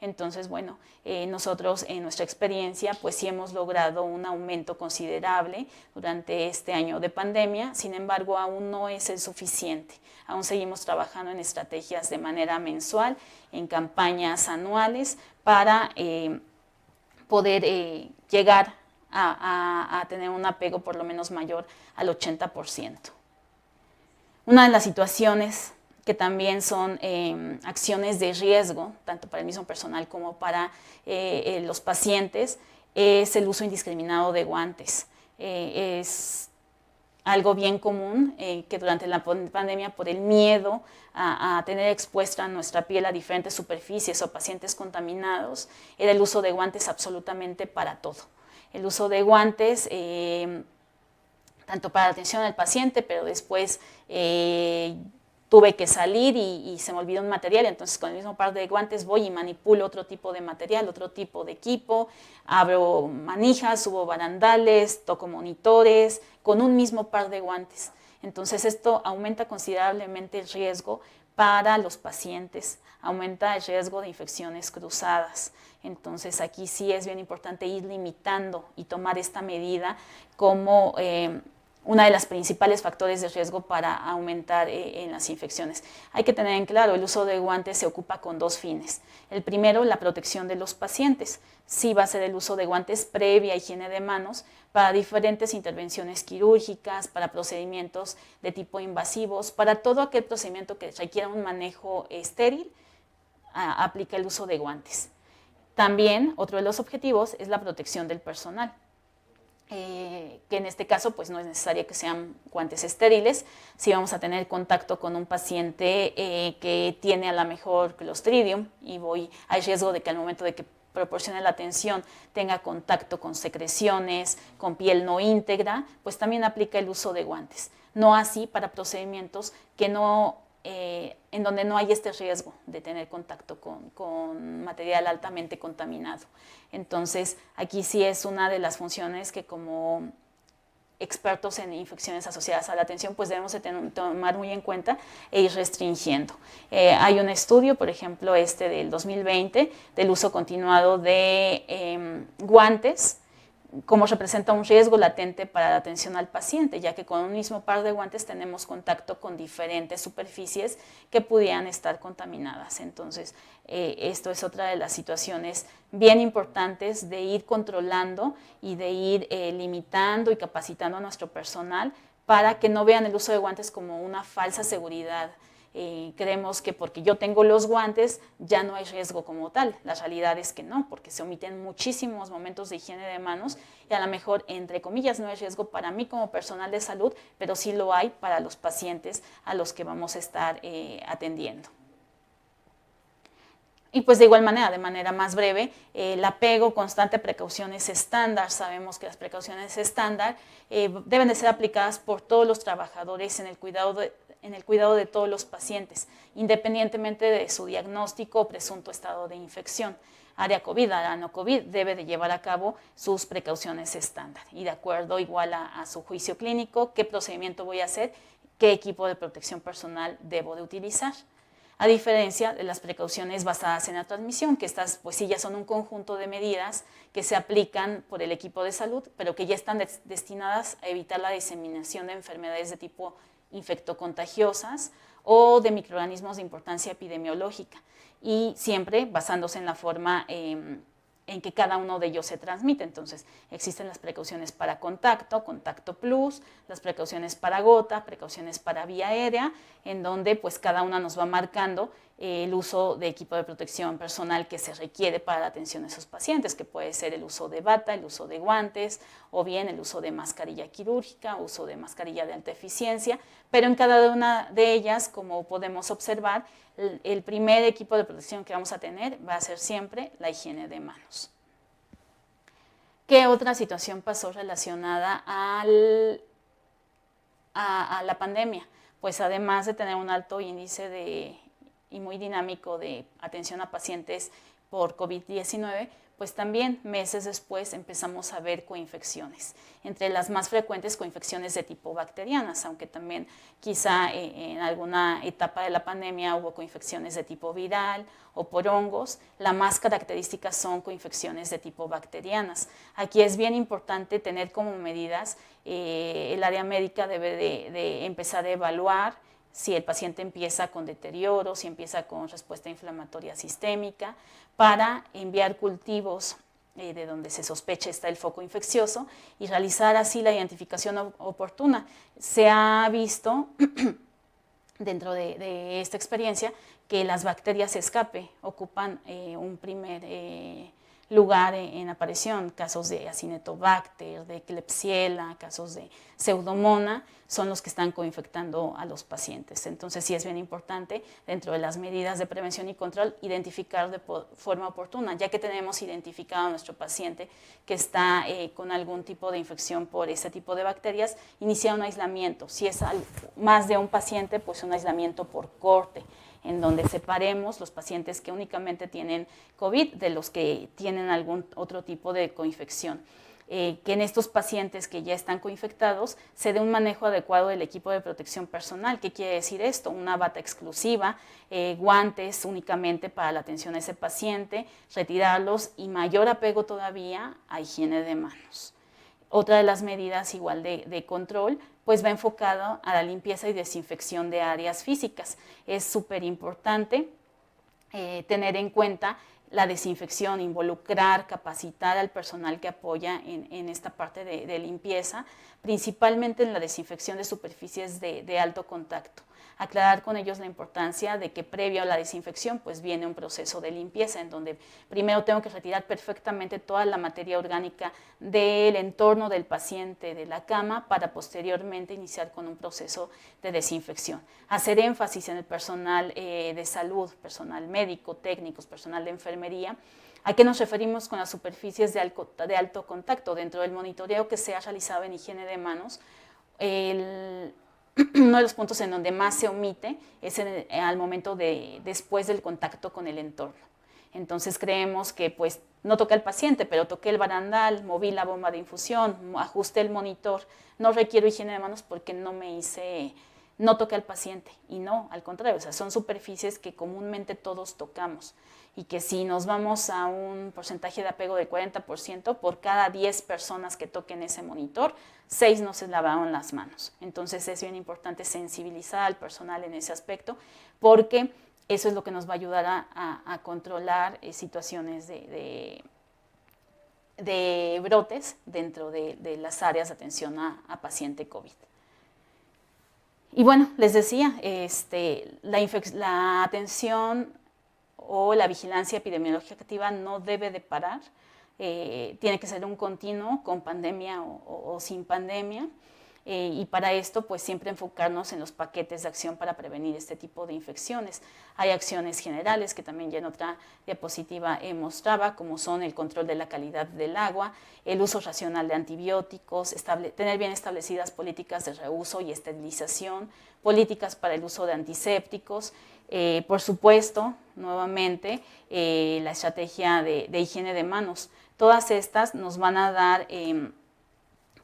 Entonces, bueno, nosotros en nuestra experiencia pues sí hemos logrado un aumento considerable durante este año de pandemia, sin embargo aún no es el suficiente. Aún seguimos trabajando en estrategias de manera mensual, en campañas anuales para poder llegar a tener un apego por lo menos mayor al 80%. Una de las situaciones que también son acciones de riesgo, tanto para el mismo personal como para los pacientes, es el uso indiscriminado de guantes. Es algo bien común que durante la pandemia, por el miedo a tener expuesta nuestra piel a diferentes superficies o pacientes contaminados, era el uso de guantes absolutamente para todo. El uso de guantes, tanto para la atención al paciente, pero después tuve que salir y se me olvidó un material, entonces con el mismo par de guantes voy y manipulo otro tipo de material, otro tipo de equipo, abro manijas, subo barandales, toco monitores, con un mismo par de guantes. Entonces esto aumenta considerablemente el riesgo para los pacientes, aumenta el riesgo de infecciones cruzadas. Entonces aquí sí es bien importante ir limitando y tomar esta medida como una de las principales factores de riesgo para aumentar en las infecciones. Hay que tener en claro, el uso de guantes se ocupa con dos fines. El primero, la protección de los pacientes. Sí va a ser el uso de guantes previa higiene de manos para diferentes intervenciones quirúrgicas, para procedimientos de tipo invasivos, para todo aquel procedimiento que requiera un manejo estéril, aplica el uso de guantes. También, otro de los objetivos es la protección del personal. Que en este caso pues no es necesario que sean guantes estériles. Si vamos a tener contacto con un paciente que tiene a lo mejor Clostridium y hay riesgo de que al momento de que proporcione la atención tenga contacto con secreciones, con piel no íntegra, pues también aplica el uso de guantes. No así para procedimientos que en donde no hay este riesgo de tener contacto con material altamente contaminado. Entonces, aquí sí es una de las funciones que como expertos en infecciones asociadas a la atención, pues debemos de tomar muy en cuenta e ir restringiendo. Hay un estudio, por ejemplo, del 2020, del uso continuado de guantes, cómo representa un riesgo latente para la atención al paciente, ya que con un mismo par de guantes tenemos contacto con diferentes superficies que pudieran estar contaminadas. Entonces, esto es otra de las situaciones bien importantes de ir controlando y de ir limitando y capacitando a nuestro personal para que no vean el uso de guantes como una falsa seguridad. Creemos que porque yo tengo los guantes ya no hay riesgo como tal. La realidad es que no, porque se omiten muchísimos momentos de higiene de manos y a lo mejor, entre comillas, no hay riesgo para mí como personal de salud, pero sí lo hay para los pacientes a los que vamos a estar atendiendo. Y pues de igual manera, de manera más breve, el apego constante a precauciones estándar. Sabemos que las precauciones estándar deben de ser aplicadas por todos los trabajadores en el cuidado de todos los pacientes, independientemente de su diagnóstico o presunto estado de infección. Área COVID, área no COVID, debe de llevar a cabo sus precauciones estándar y de acuerdo igual a su juicio clínico, qué procedimiento voy a hacer, qué equipo de protección personal debo de utilizar. A diferencia de las precauciones basadas en la transmisión, que estas pues sí ya son un conjunto de medidas que se aplican por el equipo de salud, pero que ya están destinadas a evitar la diseminación de enfermedades de tipo infectocontagiosas o de microorganismos de importancia epidemiológica, y siempre basándose en la forma en que cada uno de ellos se transmite. Entonces, existen las precauciones para contacto, contacto plus, las precauciones para gota, precauciones para vía aérea, en donde pues cada una nos va marcando el uso de equipo de protección personal que se requiere para la atención de esos pacientes, que puede ser el uso de bata, el uso de guantes, o bien el uso de mascarilla quirúrgica, uso de mascarilla de alta eficiencia, pero en cada una de ellas, como podemos observar, el primer equipo de protección que vamos a tener va a ser siempre la higiene de manos. ¿Qué otra situación pasó relacionada a la pandemia? Pues además de tener un alto índice y muy dinámico de atención a pacientes por COVID-19, pues también meses después empezamos a ver coinfecciones. Entre las más frecuentes, coinfecciones de tipo bacterianas, aunque también quizá en alguna etapa de la pandemia hubo coinfecciones de tipo viral o por hongos. La más característica son coinfecciones de tipo bacterianas. Aquí es bien importante tener como medidas, el área médica debe de empezar a evaluar si el paciente empieza con deterioro, si empieza con respuesta inflamatoria sistémica, para enviar cultivos de donde se sospecha está el foco infeccioso y realizar así la identificación oportuna. Se ha visto dentro de esta experiencia que las bacterias escape ocupan un primer lugar en aparición. Casos de Acinetobacter, de Klebsiella, casos de Pseudomonas son los que están coinfectando a los pacientes. Entonces sí es bien importante, dentro de las medidas de prevención y control, identificar de forma oportuna, ya que tenemos identificado a nuestro paciente que está con algún tipo de infección por ese tipo de bacterias, iniciar un aislamiento. Si es más de un paciente, pues un aislamiento por corte, en donde separemos los pacientes que únicamente tienen COVID de los que tienen algún otro tipo de coinfección. Que en estos pacientes que ya están coinfectados se dé un manejo adecuado del equipo de protección personal. ¿Qué quiere decir esto? Una bata exclusiva, guantes únicamente para la atención a ese paciente, retirarlos y mayor apego todavía a higiene de manos. Otra de las medidas igual de control pues va enfocado a la limpieza y desinfección de áreas físicas. Es súper importante tener en cuenta la desinfección, involucrar, capacitar al personal que apoya en esta parte de limpieza, principalmente en la desinfección de superficies de alto contacto. Aclarar con ellos la importancia de que previo a la desinfección pues viene un proceso de limpieza en donde primero tengo que retirar perfectamente toda la materia orgánica del entorno del paciente, de la cama, para posteriormente iniciar con un proceso de desinfección. Hacer énfasis en el personal de salud, personal médico, técnicos, personal de enfermería. ¿A qué nos referimos con las superficies de alto contacto? Dentro del monitoreo que se ha realizado en higiene de manos, uno de los puntos en donde más se omite es al momento después del contacto con el entorno. Entonces creemos que pues no toqué al paciente, pero toqué el barandal, moví la bomba de infusión, ajusté el monitor, no requiero higiene de manos porque no toqué al paciente. Y no, al contrario, o sea, son superficies que comúnmente todos tocamos y que si nos vamos a un porcentaje de apego del 40%, por cada 10 personas que toquen ese monitor, 6 no se lavaron las manos. Entonces es bien importante sensibilizar al personal en ese aspecto, porque eso es lo que nos va a ayudar a controlar situaciones de brotes dentro de las áreas de atención a paciente COVID. Y bueno, les decía, la atención o la vigilancia epidemiológica activa no debe de parar, tiene que ser un continuo con pandemia o sin pandemia, y para esto pues siempre enfocarnos en los paquetes de acción para prevenir este tipo de infecciones. Hay acciones generales que también ya en otra diapositiva mostraba, como son el control de la calidad del agua, el uso racional de antibióticos, tener bien establecidas políticas de reuso y esterilización, políticas para el uso de antisépticos, por supuesto, nuevamente, la estrategia de higiene de manos. Todas estas nos van a dar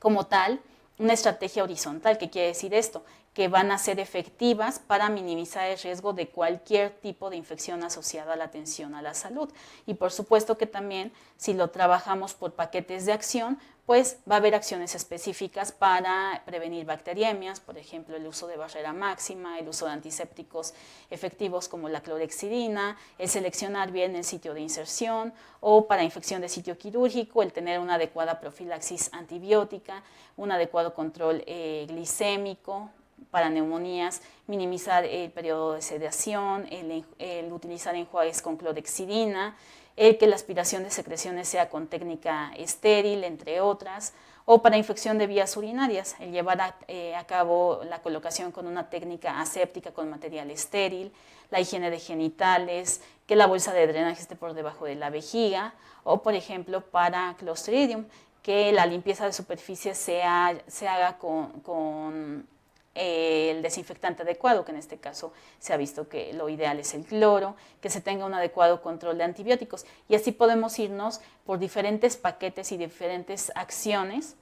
como tal una estrategia horizontal. ¿Qué quiere decir esto? Que van a ser efectivas para minimizar el riesgo de cualquier tipo de infección asociada a la atención a la salud. Y por supuesto que también, si lo trabajamos por paquetes de acción, pues va a haber acciones específicas para prevenir bacteriemias, por ejemplo, el uso de barrera máxima, el uso de antisépticos efectivos como la clorhexidina, el seleccionar bien el sitio de inserción, o para infección de sitio quirúrgico, el tener una adecuada profilaxis antibiótica, un adecuado control glicémico, para neumonías, minimizar el periodo de sedación, el utilizar enjuagues con clorhexidina, el que la aspiración de secreciones sea con técnica estéril, entre otras, o para infección de vías urinarias, el llevar a cabo la colocación con una técnica aséptica con material estéril, la higiene de genitales, que la bolsa de drenaje esté por debajo de la vejiga, o por ejemplo para Clostridium, que la limpieza de superficie se haga con el desinfectante adecuado, que en este caso se ha visto que lo ideal es el cloro, que se tenga un adecuado control de antibióticos. Y así podemos irnos por diferentes paquetes y diferentes acciones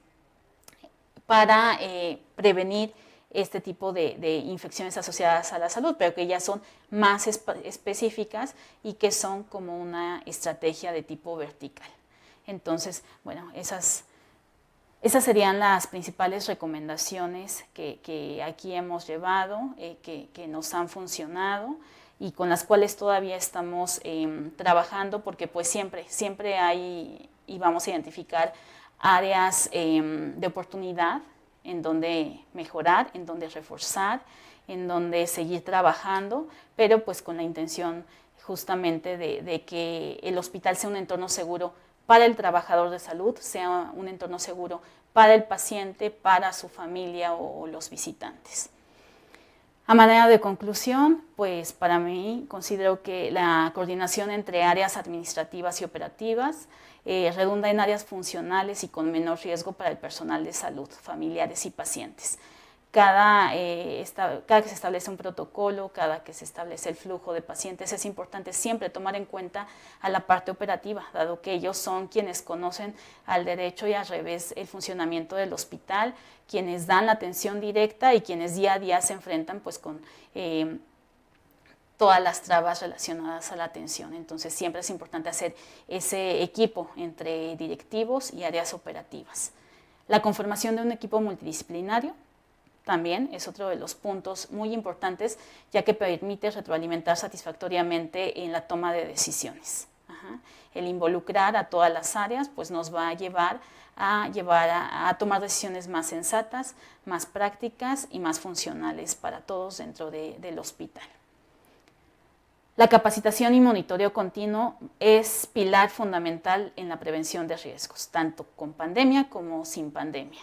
para prevenir este tipo de infecciones asociadas a la salud, pero que ya son más específicas y que son como una estrategia de tipo vertical. Entonces, bueno, esas serían las principales recomendaciones que aquí hemos llevado, que nos han funcionado y con las cuales todavía estamos trabajando, porque pues siempre hay y vamos a identificar áreas de oportunidad en donde mejorar, en donde reforzar, en donde seguir trabajando, pero pues con la intención justamente de que el hospital sea un entorno seguro para el trabajador de salud, sea un entorno seguro para el paciente, para su familia o los visitantes. A manera de conclusión, pues para mí considero que la coordinación entre áreas administrativas y operativas redunda en áreas funcionales y con menor riesgo para el personal de salud, familiares y pacientes. Cada que se establece un protocolo, cada que se establece el flujo de pacientes, es importante siempre tomar en cuenta a la parte operativa, dado que ellos son quienes conocen al derecho y al revés el funcionamiento del hospital, quienes dan la atención directa y quienes día a día se enfrentan pues con todas las trabas relacionadas a la atención. Entonces siempre es importante hacer ese equipo entre directivos y áreas operativas. La conformación de un equipo multidisciplinario también es otro de los puntos muy importantes, ya que permite retroalimentar satisfactoriamente en la toma de decisiones. El involucrar a todas las áreas pues nos va a llevar a tomar decisiones más sensatas, más prácticas y más funcionales para todos dentro del hospital. La capacitación y monitoreo continuo es pilar fundamental en la prevención de riesgos, tanto con pandemia como sin pandemia.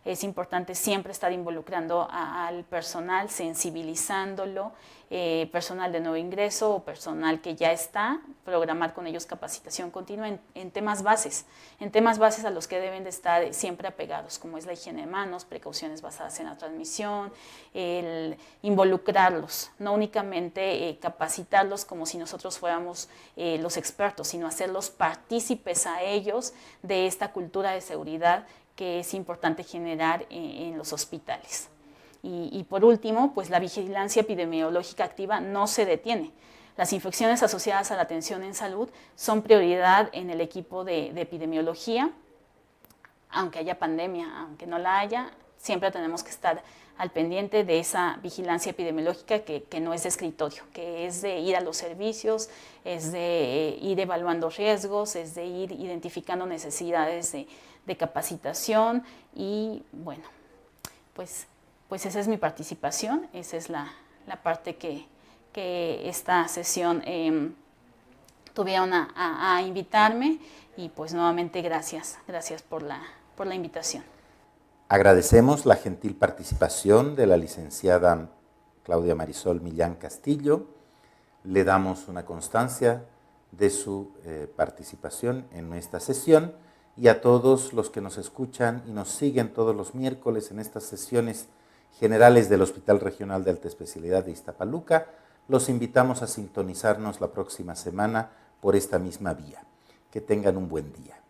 Es importante siempre estar involucrando al personal, sensibilizándolo, personal de nuevo ingreso o personal que ya está, programar con ellos capacitación continua en temas bases a los que deben de estar siempre apegados, como es la higiene de manos, precauciones basadas en la transmisión, el involucrarlos, no únicamente capacitarlos como si nosotros fuéramos los expertos, sino hacerlos partícipes a ellos de esta cultura de seguridad que es importante generar en los hospitales. Y por último, pues la vigilancia epidemiológica activa no se detiene. Las infecciones asociadas a la atención en salud son prioridad en el equipo de epidemiología, aunque haya pandemia, aunque no la haya, siempre tenemos que estar al pendiente de esa vigilancia epidemiológica que no es de escritorio, que es de ir a los servicios, es de ir evaluando riesgos, es de ir identificando necesidades de capacitación y bueno, pues esa es mi participación, esa es la parte que esta sesión tuvieron a invitarme y pues nuevamente gracias por la invitación. Agradecemos la gentil participación de la licenciada Claudia Marisol Millán Castillo. Le damos una constancia de su participación en esta sesión y a todos los que nos escuchan y nos siguen todos los miércoles en estas sesiones generales del Hospital Regional de Alta Especialidad de Iztapaluca, los invitamos a sintonizarnos la próxima semana por esta misma vía. Que tengan un buen día.